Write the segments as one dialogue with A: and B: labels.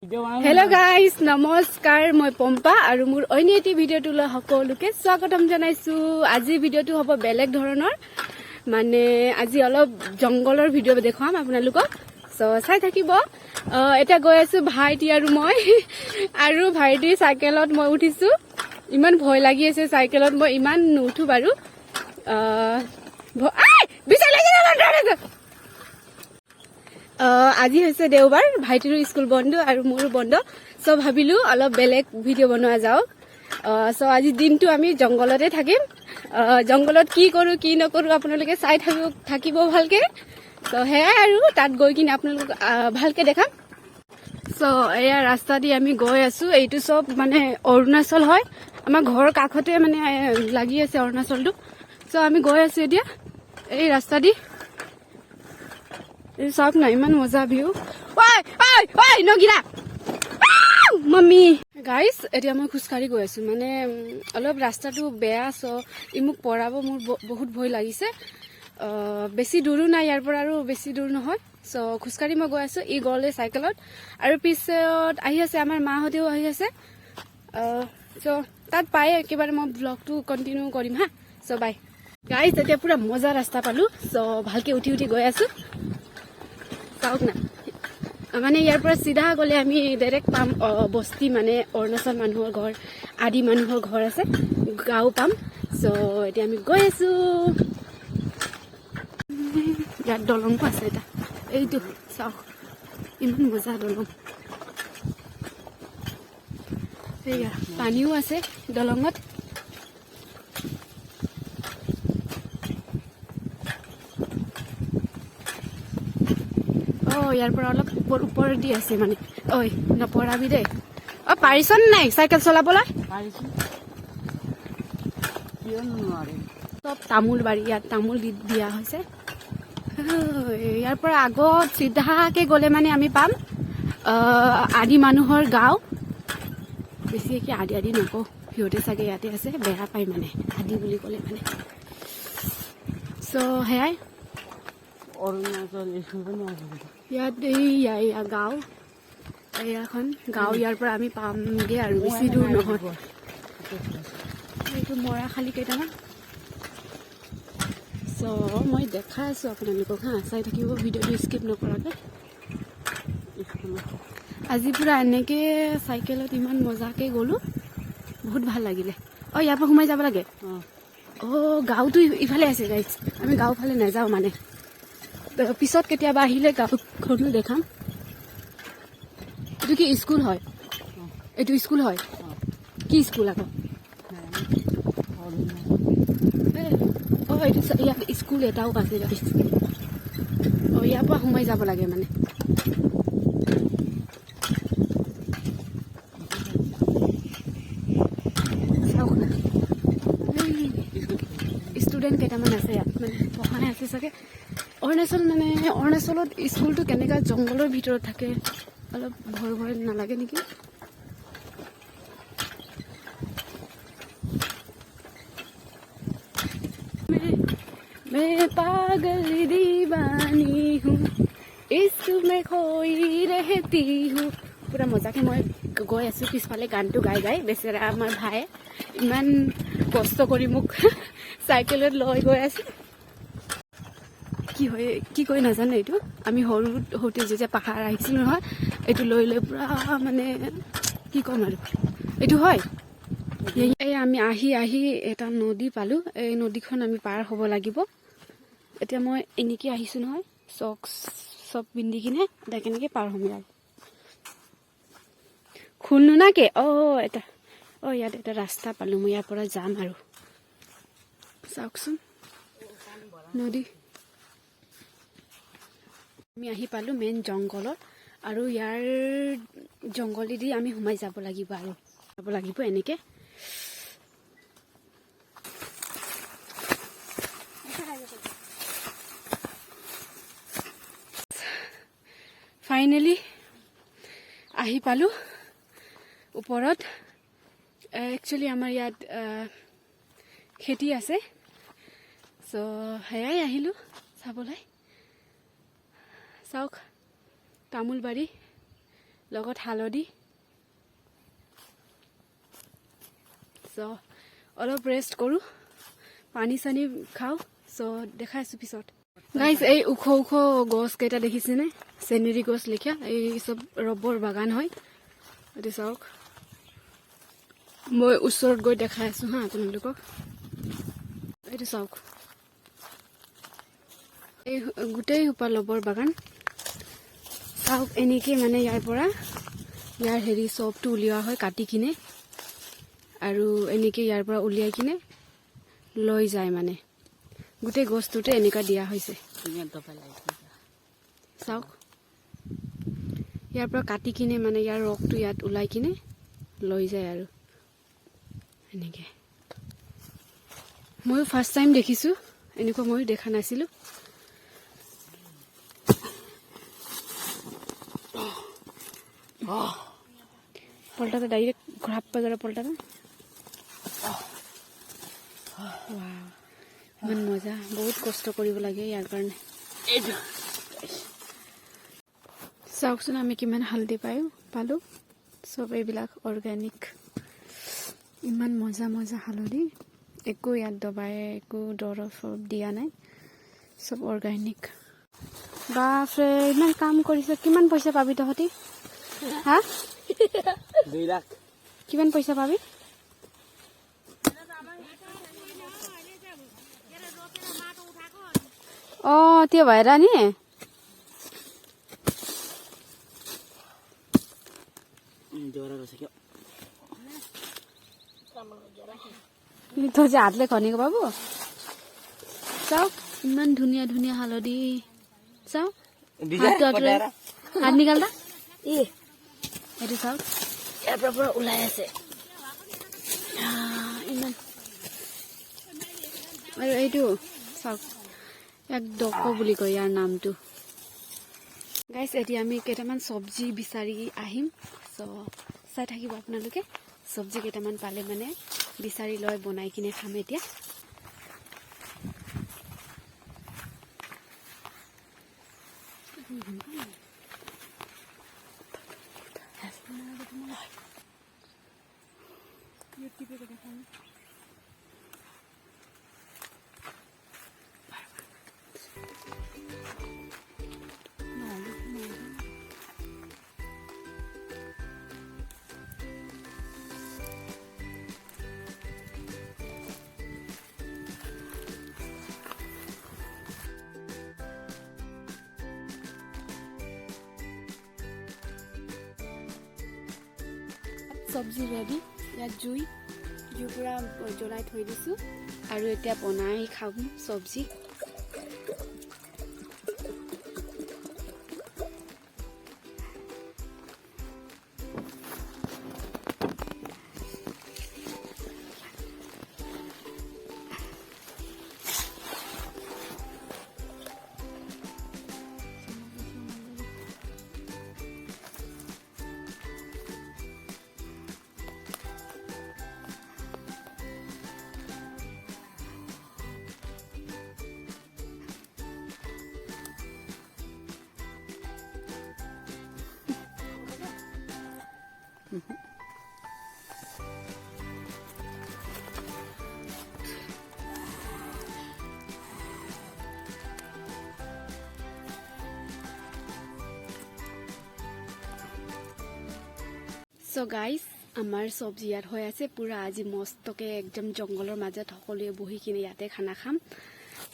A: Hello guys नमस्कार मैं पम्पा और मोर अन्य एटी भिडिओ सकलोके स्वागतम जानाइछु। আজি भिडिओ हब बेलेग धৰণৰ माने আজি अलप जंगलर भिडिओ देखाम आपनालोকক सो चाइ থাকিব। এটা গৈ আছো ভাইটি আৰু মই আৰু ভাইটি সাইকেলত মই উঠিছো। ইমান ভয় লাগি আছে সাইকেলত মই ইমান নুঠু বাৰু। বিছাই লাগি আজি হৈছে দেওবাৰ ভাইটিৰ স্কুল বন্ধ আৰু মোৰো বন্ধ সো ভাবিলো অলপ বেলেগ ভিডিও বনোৱা যাওক। সো আজি দিনটো আমি জংগলতে থাকিম। জংগলত কি কৰো কি নকৰো আপোনালোকে চাই থাকিব ভালকে। সো হে আৰু তাত গৈ কিনে আপোনালোক ভালকে দেখাম। সো এয়া ৰাস্তা দি আমি গৈ আছো। এইটো সব মানে অৰুণাচল হয়। আমাৰ ঘৰৰ কাষতে মানে লাগি আছে অৰুণাচলটো। সো আমি গৈ আছো এতিয়া এই ৰাস্তা দি। চাওক না ইমান মজা ভিউ। নগিৰা মাম্মি গাইজ এতিয়া মই খোজকাঢ়ি গৈ আছো। মানে অলপ ৰাস্তাটো বেয়া চ ই মোক পৰাব মোৰ বহুত ভয় লাগিছে। বেছি দূৰো নাই ইয়াৰ পৰা আৰু বেছি দূৰ নহয়। চ খোজকাঢ়ি মই গৈ আছো। ই গ'লে চাইকেলত আৰু পিছত আহি আছে আমাৰ মাহঁতেও আহি আছে। চ তাত পাই একেবাৰে মই ব্লগটো কণ্টিনিউ কৰিম হা। চ বাই গাইজ এতিয়া পুৰা মজা ৰাস্তা পালো। চ ভালকে উঠি উঠি গৈ আছো। চাওক না মানে ইয়াৰ পৰা চিধা গ'লে আমি ডাইৰেক্ট পাম বস্তি মানে অৰুণাচল মানুহৰ ঘৰ আদি মানুহৰ ঘৰ আছে গাঁও পাম। চ এতিয়া আমি গৈ আছো। ইয়াত দলংটো আছে এটা এইটো চাওক ইমান মজা দলং। সেয়া পানীও আছে দলঙত। ইয়াৰ পৰা অলপ ওপৰ দি আছে মানে ঐ নপৰাবি দেই। পাৰিছ নাই চাইকেল চলাবলৈ? চব তামোল বাৰী ইয়াত তামোল দিয়া হৈছে। ইয়াৰ পৰা আগত চিধাকে গ'লে মানে আমি পাম আদি মানুহৰ গাঁও। বেছিকে আদি নকওঁ সিহঁতে চাগে ইয়াতে আছে বেয়া পায় মানে আদি বুলি ক'লে মানে। চ' সেয়াই ইয়াত এয়া গাঁও এয়াখন গাঁও। ইয়াৰ পৰা আমি পামগে আৰু বেছি দূৰ নহয়। এইটো মৰা খালি কেইটামান। চ মই দেখাই আছো আপোনালোকক হা চাই থাকিব ভিডিঅ'টো স্কিপ নকৰাকে। আজি পুৰা এনেকে চাইকেলত ইমান মজাকে গ'লো বহুত ভাল লাগিলে। ইয়াৰ পৰা সোমাই যাব লাগে। গাঁওটো ইফালে আছে গাইজ। আমি গাঁও ফালে নাযাওঁ মানে পিছত কেতিয়াবা আহিলে গাঁওখনো দেখাম। এইটো কি স্কুল হয়? এইটো স্কুল হয় কি স্কুল আকৌ? এইটো ইয়াত স্কুল এটাও আছে। ইয়াৰ পৰা সোমাই যাব লাগে মানে। চাওক না ষ্টুডেণ্ট কেইটামান আছে ইয়াত মানে পঢ়াই আছে চাগে। অৰুণাচল মানে অৰুণাচলত স্কুলটো কেনেকুৱা জংঘলৰ ভিতৰত থাকে অলপ ভয় নালাগে নেকি? मैं पागल दीवानी हूँ इश्क में खोई रहती हूँ। পুৰা মজাকে মই গৈ আছো পিছফালে গানটো গাই গাই। বেচেৰা আমাৰ ভাই ইমান কষ্ট কৰি মোক চাইকেলত লৈ গৈ আছে। কি কয় নাজানো এইটো। আমি সৰুতে যেতিয়া পাহাৰ আহিছিলো নহয় এইটো লৈ পুৰা মানে কি ক'ম আৰু এইটো হয়। এই আমি আহি এটা নদী পালো। এই নদীখন আমি পাৰ হ'ব লাগিব। এতিয়া মই এনেকৈ আহিছো নহয় চক্স চব পিন্ধি কিনে এতিয়া কেনেকৈ পাৰ হ'ম আৰু খুলনো নাকে। ইয়াত এটা ৰাস্তা পালো মই ইয়াৰ পৰা যাম আৰু চাওকচোন নদী। আমি আহি পালো মেইন জংঘলত আৰু ইয়াৰ জংঘলেদি আমি সোমাই যাব লাগিব আৰু এনেকে। ফাইনেলি আহি পালো ওপৰত। একচুৱেলি আমাৰ ইয়াত খেতি আছে। চ সেয়াই আহিলো চাবলৈ। চাওক তামোল বাৰী লগত হালধি। চ' অলপ ৰেষ্ট কৰোঁ, পানী চানী খাওঁ। চ' দেখাই আছোঁ পিছত। গাইজ এই ওখ ওখ গছকেইটা দেখিছেনে? চেনেৰী গছ লেখীয়া, এই চব ৰবৰ বাগান হয়। এইটো চাওক, মই ওচৰত গৈ দেখাই আছোঁ হা আপোনালোকক। এইটো চাওক, এই গোটেই সোপা ৰবৰ বাগান। চাওক এনেকৈ মানে ইয়াৰ পৰা ইয়াৰ হেৰি চবটো উলিওৱা হয় কাটি কিনে, আৰু এনেকৈ ইয়াৰ পৰা উলিয়াই কিনে লৈ যায় মানে। গোটেই গছটোতে এনেকুৱা দিয়া হৈছে। চাওক, ইয়াৰ পৰা কাটি কিনে মানে ইয়াৰ ৰসটো ইয়াত ওলাই কিনে লৈ যায় আৰু এনেকৈ। ময়ো ফাৰ্ষ্ট টাইম দেখিছোঁ, এনেকুৱা ময়ো দেখা নাছিলোঁ। পল্টাতে ডাইৰেক্ট ঘৰাপ্পা জৰা পল্টাতে। ইমান মজা, বহুত কষ্ট কৰিব লাগে ইয়াৰ কাৰণে। চাওকচোন আমি কিমান হালধি পালোঁ। চব এইবিলাক অৰ্গেনিক, ইমান মজা মজা হালধি। একো ইয়াত দবাই একো দৰৱ দিয়া নাই, চব অৰ্গেনিক। বাপৰে ইমান কাম কৰিছে, কিমান পইচা পাবি তহঁতি? হা
B: 2 লাখ।
A: কিমান পইচা পাবি? त्यो भएर नि तो चाहिँ हातले खनेको बाबु। चाउ इमान धुनिया धुनिया हालधी। चाउ हात निकाल्दा এইটো চাওক, ইয়াৰ পৰা ওলাই আছে ইমান। আৰু এইটো চাওক, এক ডক বুলি কয় ইয়াৰ নামটো। গাইজ এতিয়া আমি কেইটামান চব্জি বিচাৰি আহিম। চ' চাই থাকিব আপোনালোকে। চব্জি কেইটামান পালে মানে বিচাৰি লৈ বনাই কিনে খাম এতিয়া। চব্জি ৰেডি, ইয়াত জুই পুৰা জ্বলাই থৈ দিছোঁ আৰু এতিয়া বনাই খাম চব্জি। So guys, আমাৰ চব্জি ইয়াত হৈ আছে পুৰা। আজি মস্তকে একদম জংঘলৰ মাজত সকলোৱে বহি কিনে ইয়াতে খানা খাম।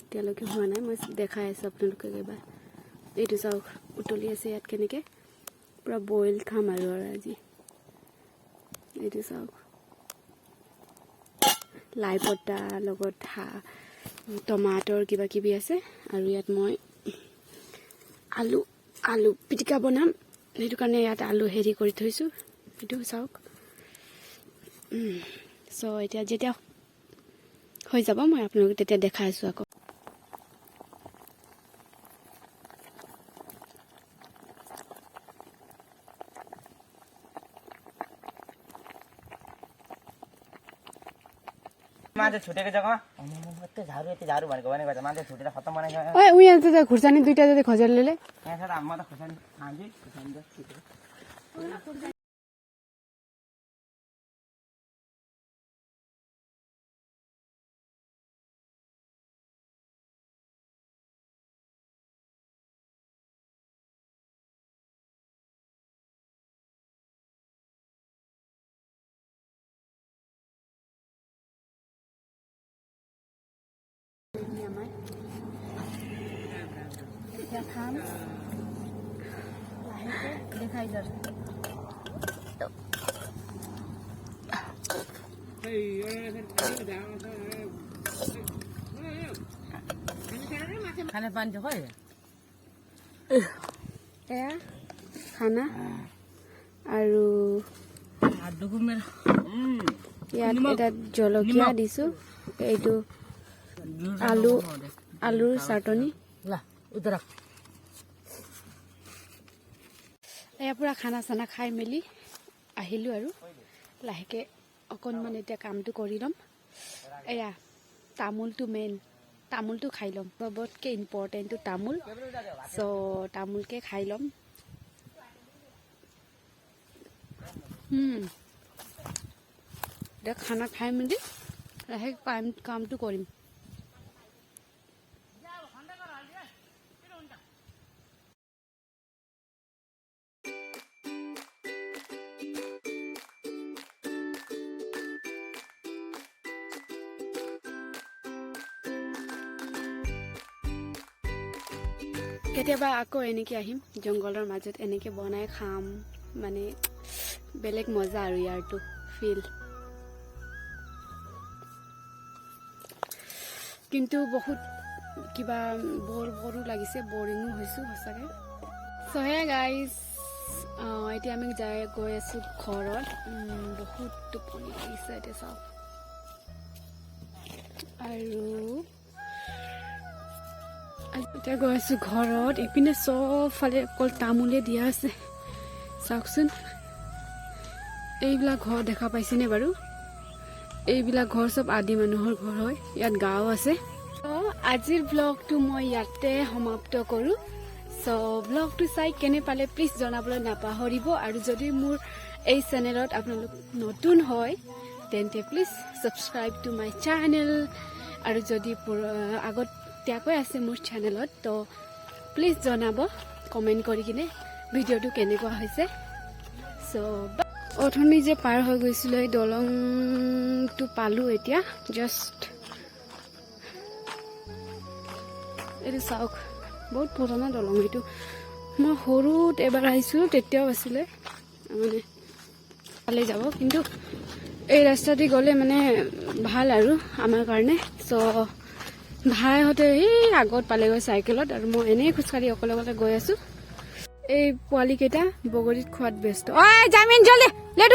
A: এতিয়ালৈকে হোৱা নাই, মই দেখাই আছোঁ আপোনালোকে এবাৰ। এইটো চাওক উতলি আছে ইয়াত কেনেকৈ, পুৰা বইল খাম আৰু আজি। এইটো চাওক, লাই পতা লগত টমাটৰ কিবা কিবি আছে। আৰু ইয়াত মই আলু পিটিকা বনাম, সেইটো কাৰণে ইয়াত আলু হেৰি কৰি থৈছোঁ। এইটো চাওক। চ' এতিয়া যেতিয়া হৈ যাব মই আপোনালোকক তেতিয়া দেখাই আছোঁ আকৌ।
B: मान्छे छुटेको जग्गामा यति झारू भनेको मान्छे छुटेर खत्तम बनाइसक्यो।
A: उयो त खुर्सानी दुईटा जति खोजेर ल्याले।
B: यहाँ छ त म त खुर्सानी खान्छु, खुर्सानी त छुटेको।
A: এতিয়া খাম লাহেকৈ দেখাই যাম
B: খানা পানি হয়
A: এয়া খানা আৰু ইয়াত এটা জলকীয়া দিছোঁ এইটো আলুৰ চাটনি এয়া পূৰা খানা চানা খাই মেলি আহিলোঁ আৰু লাহেকৈ অকণমান এতিয়া কামটো কৰি ল'ম এয়া তামোলটো মেইন তামোলটো খাই ল'ম চবতকৈ ইম্পৰ্টেণ্টটো তামোল চ' তামোলকে খাই ল'ম এতিয়া খানা খাই মেলি লাহেকৈ কামটো কৰিম কেতিয়াবা আকৌ এনেকৈ আহিম জংঘলৰ মাজত এনেকৈ বনাই খাম মানে বেলেগ মজা আৰু ইয়াৰটো ফিল কিন্তু বহুত কিবা বৰো লাগিছে বৰিঙো হৈছোঁ সঁচাকৈ চ' হে গাইজ এতিয়া আমি গৈ আছোঁ ঘৰত বহুত টোপনি লাগিছে এতিয়া চাওক আৰু এতিয়া গৈ আছোঁ ঘৰত ইপিনে চবফালে অকল তামোলে দিয়া আছে চাওকচোন এইবিলাক ঘৰ দেখা পাইছেনে বাৰু এইবিলাক ঘৰ চব আদি মানুহৰ ঘৰ হয় ইয়াত গাঁও আছে চ' আজিৰ ব্লগটো মই ইয়াতে সমাপ্ত কৰোঁ চ' ব্লগটো চাই কেনে পালে প্লিজ জনাবলৈ নাপাহৰিব আৰু যদি মোৰ এই চেনেলত আপোনালোক নতুন হয় তেন্তে please subscribe to my channel আৰু যদি আগতীয়াকৈ আছে মোৰ চেনেলত তো প্লিজ জনাব কমেণ্ট কৰি কিনে ভিডিঅ'টো কেনেকুৱা হৈছে চ' অথনি যে পাৰ হৈ গৈছিলোঁ এই দলংটো পালোঁ এতিয়া জাষ্ট এইটো চাওক বহুত পুৰণা দলং এইটো মই সৰুত এবাৰ আহিছিলোঁ তেতিয়াও আছিলে মানে ভালেই যাব কিন্তু এই ৰাস্তাদি গ'লে মানে ভাল আৰু আমাৰ কাৰণে চ' ভাইহঁতে এই আগত পালেগৈ চাইকেলত আৰু মই এনেই খোজকাঢ়ি অকলে অকলে গৈ আছোঁ এই পোৱালীকেইটা বগৰীত খোৱাত ব্যস্ত ঐ জামিন জলদি লেট